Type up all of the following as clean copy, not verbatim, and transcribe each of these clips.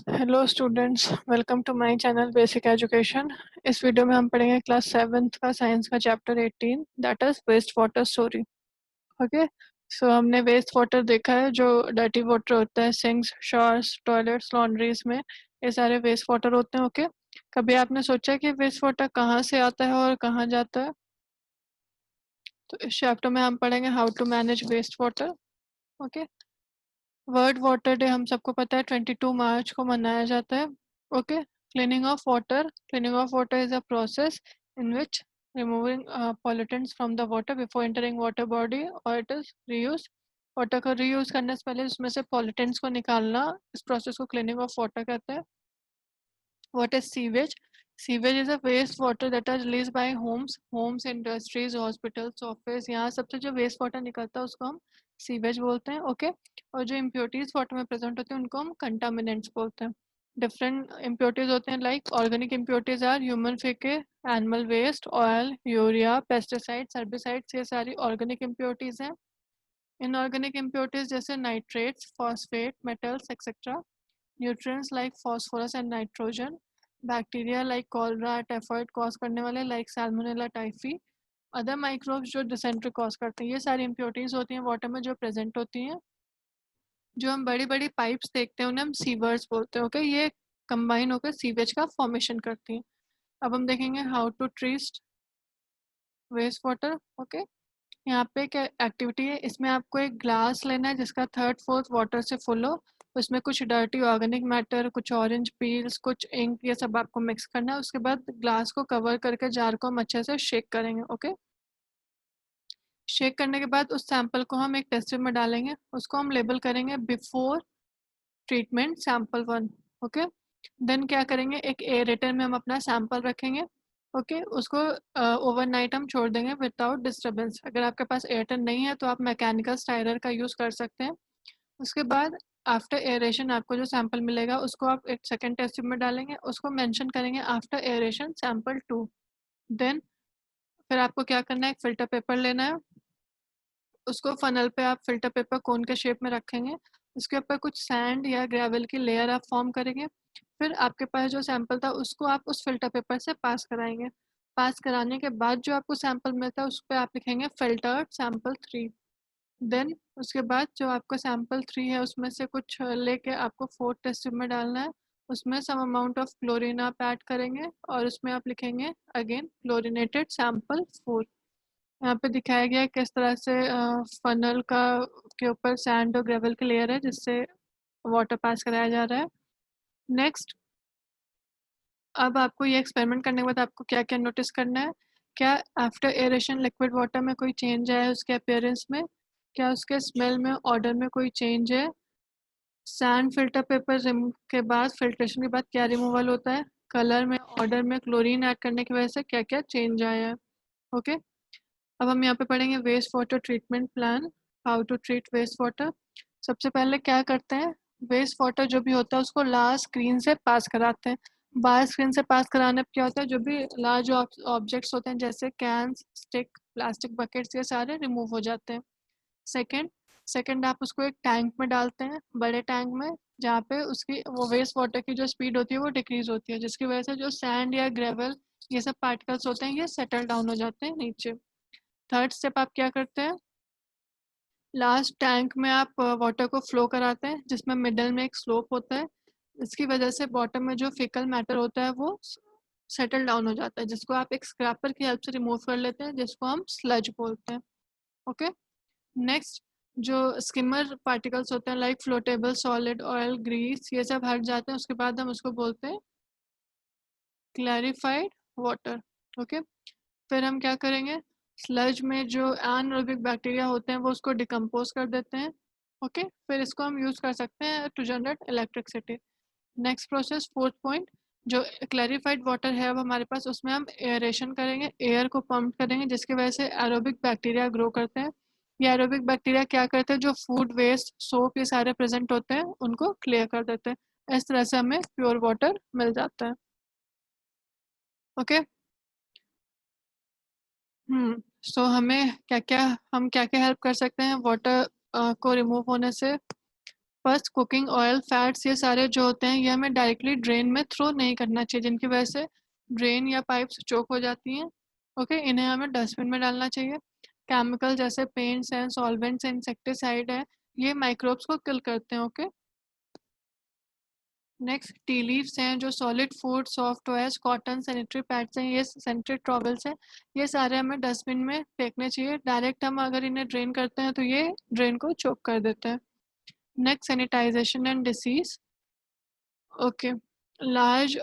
Hello students, welcome to my channel basic education. इस video में हम पढ़ेंगे क्लास 7th का साइंस का chapter 18, that is waste water story. Okay, so हमने वेस्ट वाटर देखा है, जो डर्टी वाटर होता है, सिंक्स, शॉवर्स, टॉयलेट्स, लॉन्ड्रीज में ये सारे वेस्ट वाटर होते हैं। ओके, कभी आपने सोचा कि वेस्ट वाटर कहाँ से आता है और कहाँ जाता है? तो इस चैप्टर में हम पढ़ेंगे how to manage waste water. Okay, world water day हम सबको पता है 22 मार्च को मनाया जाता है। Okay, cleaning of water is a process in which removing pollutants from the water before entering water body, or it is reuse। Water को reuse करने से पहले उसमें से pollutants को निकालना, इस प्रोसेस को क्लीनिंग ऑफ वाटर कहते हैं। What is sewage? Sewage is a waste water that is released by homes, industries, hospitals, office। यहाँ सबसे जो वेस्ट वाटर निकलता है उसको हम सीवेज बोलते हैं। ओके, और जो इम्प्योरिटीज वाटर में प्रेजेंट होती हैं उनको हम कंटामिनेंट्स बोलते हैं। डिफरेंट इम्प्योरिटीज होते हैं, like organic impurities or human faeces, animal waste, oil, urea, pesticides, herbicides, ये सारी ऑर्गेनिक इम्प्योरिटीज हैं। इनऑर्गेनिक इम्प्योरिटीज जैसे nitrates, phosphate, metals etcetera. Nutrients like phosphorus and nitrogen. Bacteria like cholera, typhoid cause करने वाले like salmonella typhi. Other microbes जो dysentery cause करते हैं। ये सारी इम्प्योरिटीज होती हैं वाटर में जो प्रेजेंट होती हैं। जो हम बड़ी बड़ी पाइप्स देखते हैं उन्हें हम सीवर्स बोलते हैं। ओके, ये कंबाइन होकर सीवेज का फॉर्मेशन करती हैं। अब हम देखेंगे how to treat waste water. Okay, यहाँ पे क्या एक्टिविटी है, इसमें आपको एक ग्लास लेना है जिसका थर्ड फोर्थ वाटर से फुल हो। उसमें कुछ डर्टी ऑर्गेनिक मैटर, कुछ ऑरेंज पील्स, कुछ इंक, ये सब आपको मिक्स करना है। उसके बाद ग्लास को कवर करके जार को हम अच्छे से शेक करेंगे। ओके, शेक करने के बाद उस सैंपल को हम एक टेस्ट ट्यूब में डालेंगे। उसको हम लेबल करेंगे before treatment sample 1। Okay, then क्या करेंगे, एक एरेटर में हम अपना सैंपल रखेंगे। ओके, उसको ओवरनाइट हम छोड़ देंगे विदाउट डिस्टरबेंस। अगर आपके पास एरेटर नहीं है तो आप मैकेनिकल स्टायरर का यूज़ कर सकते हैं। उसके बाद आफ्टर एयरेशन आपको जो सैंपल मिलेगा उसको आप एक सेकेंड टेस्ट ट्यूब में डालेंगे। उसको मेंशन करेंगे आफ्टर एयरेशन सैंपल 2। देन फिर आपको क्या करना है, एक फ़िल्टर पेपर लेना है। उसको फनल पे आप फ़िल्टर पेपर कोन के शेप में रखेंगे। उसके ऊपर कुछ सैंड या ग्रेवल की लेयर आप फॉर्म करेंगे। फिर आपके पास जो सैंपल था उसको आप उस फ़िल्टर पेपर से पास कराएंगे। पास कराने के बाद जो आपको सैंपल मिलता है उस पर आप लिखेंगे फ़िल्टर्ड सैंपल 3। देन उसके बाद जो आपका सैंपल 3 है उसमें से कुछ लेके आपको फोर्थ टेस्ट ट्यूब में डालना है। उसमें सम अमाउंट ऑफ क्लोरीन आप ऐड करेंगे और उसमें आप लिखेंगे अगेन क्लोरीनेटेड सैंपल 4। यहाँ पे दिखाया गया है किस तरह से फनल का के ऊपर सैंड और ग्रेवल की लेयर है जिससे वाटर पास कराया जा रहा है। नेक्स्ट, अब आपको ये एक्सपेरिमेंट करने के बाद आपको क्या क्या नोटिस करना है। क्या आफ्टर एयरेशन लिक्विड वाटर में कोई चेंज आया है उसके अपीयरेंस में? क्या उसके स्मेल में, ऑर्डर में कोई चेंज है? सैंड फिल्टर पेपर के बाद, फिल्ट्रेशन के बाद क्या रिमूवल होता है? कलर में, ऑर्डर में क्लोरीन ऐड करने की वजह से क्या क्या चेंज आया है? ओके, अब हम यहाँ पे पढ़ेंगे waste water treatment plan, how to treat waste water. सबसे पहले क्या करते हैं, वेस्ट वाटर जो भी होता है उसको लार्ज स्क्रीन से पास कराते हैं। बाहर स्क्रीन से पास कराने पर क्या होता है, जो भी लार्ज ऑब्जेक्ट्स होते हैं जैसे कैंस, स्टिक, प्लास्टिक बकेट्स, ये सारे रिमूव हो जाते हैं। सेकंड सेकंड आप उसको एक टैंक में डालते हैं, बड़े टैंक में, जहाँ पे उसकी वो वेस्ट वाटर की जो स्पीड होती है वो डिक्रीज होती है, जिसकी वजह से जो सैंड या ग्रेवल ये सब पार्टिकल्स होते हैं ये सेटल डाउन हो जाते हैं नीचे। थर्ड स्टेप आप क्या करते हैं, लास्ट टैंक में आप वाटर को फ्लो कराते हैं जिसमें मिडल में एक स्लोप होता है। इसकी वजह से बॉटम में जो फिकल मैटर होता है वो सेटल डाउन हो जाता है, जिसको आप एक स्क्रैपर की हेल्प से रिमूव कर लेते हैं, जिसको हम स्लज बोलते हैं। ओके, नेक्स्ट, जो स्किमर पार्टिकल्स होते हैं लाइक फ्लोटेबल सॉलिड, ऑयल, ग्रीस, ये सब हट जाते हैं। उसके बाद हम उसको बोलते हैं क्लैरिफाइड वाटर। ओके, फिर हम क्या करेंगे, स्लज में जो एनारोबिक बैक्टीरिया होते हैं वो उसको डिकम्पोज कर देते हैं। ओके, फिर इसको हम यूज़ कर सकते हैं to generate electricity. Next process, fourth point, जो क्लैरिफाइड वाटर है अब हमारे पास उसमें हम एयरेशन करेंगे, एयर को पंप करेंगे जिसकी वजह से एरोबिक बैक्टीरिया ग्रो करते हैं। ये एरोबिक बैक्टीरिया क्या करते हैं, जो फूड वेस्ट, सोप, ये सारे प्रेजेंट होते हैं उनको क्लियर कर देते हैं। इस तरह से हमें प्योर वाटर मिल जाता है। ओके, सो हमें क्या क्या हेल्प कर सकते हैं वाटर को रिमूव होने से। फर्स्ट कुकिंग ऑयल, फैट्स, ये सारे जो होते हैं ये हमें डायरेक्टली ड्रेन में थ्रो नहीं करना चाहिए, जिनकी वजह से ड्रेन या पाइप्स चोक हो जाती हैं। ओके, इन्हें हमें डस्टबिन में डालना चाहिए। केमिकल जैसे पेंट्स हैं, सॉल्वेंट्स हैं, इंसेक्टिसाइड है, ये माइक्रोब्स को किल करते हैं। ओके, नेक्स्ट टी लीव्स हैं, जो solid food, soft toys, cotton, sanitary pads हैं, ये सैनिटरी टॉवल्स हैं, ये सारे हमें डस्टबिन में फेंकने चाहिए। डायरेक्ट हम अगर इन्हें ड्रेन करते हैं तो ये ड्रेन को चोक कर देते हैं। Next sanitisation and disease. Okay, large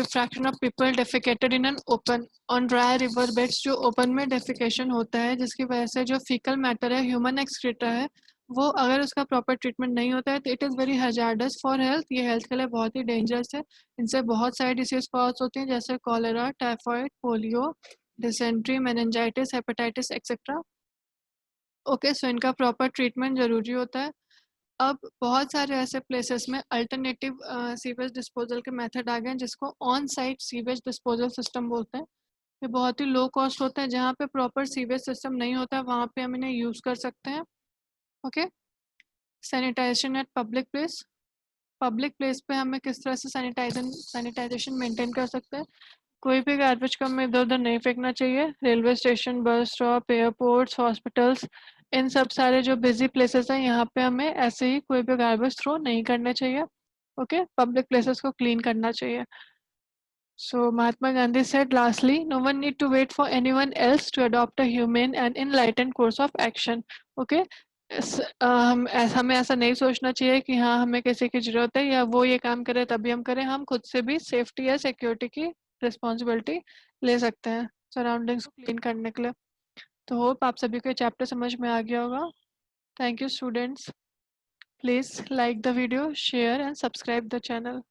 fraction of people defecated in an open on dry river beds, जो ओपन में defecation होता है जिसकी वजह से जो फीकल मैटर है, ह्यूमन एक्सक्रीटा है, वो अगर उसका प्रॉपर ट्रीटमेंट नहीं होता है तो it is very hazards for health, ये हेल्थ के लिए बहुत ही डेंजरस है। इनसे बहुत सारी डिसीज कॉज होती हैं जैसे cholera, typhoid, polio, dysentery, meningitis, hepatitis etcetera. Okay, so इनका प्रॉपर ट्रीटमेंट ज़रूरी होता है। अब बहुत सारे ऐसे प्लेसेस में अल्टरनेटिव सीवेज डिस्पोजल के मेथड आ गए हैं जिसको on site sewage disposal system बोलते हैं। ये बहुत ही लो कॉस्ट होता है, जहाँ पे प्रॉपर सीवेज सिस्टम नहीं होता वहाँ पे हम इन्हें यूज़ कर सकते हैं। Okay, sanitization at public place. Public place पे हमें किस तरह से सैनिटाइजेशन मेंटेन कर सकते हैं। कोई भी गार्बेज को हमें इधर उधर नहीं फेंकना चाहिए। Railway station, bus stop, airports, hospitals, इन सब सारे जो बिजी प्लेसेस हैं यहाँ पे हमें ऐसे ही कोई भी गार्बेज थ्रो नहीं करना चाहिए। ओके, पब्लिक प्लेसेस को क्लीन करना चाहिए। So Mahatma Gandhi said, lastly, no one need to wait for anyone else to adopt a humane and enlightened course of action. Okay, हमें ऐसा नहीं सोचना चाहिए कि हाँ हमें किसी की जरूरत है या वो ये काम करे तभी हम करें। हम खुद से भी सेफ्टी या सिक्योरिटी की रिस्पॉन्सिबिलिटी ले सकते हैं सराउंडिंग्स को क्लीन करने के लिए। तो होप आप सभी को चैप्टर समझ में आ गया होगा। Thank you students. Please like the video, share and subscribe the channel.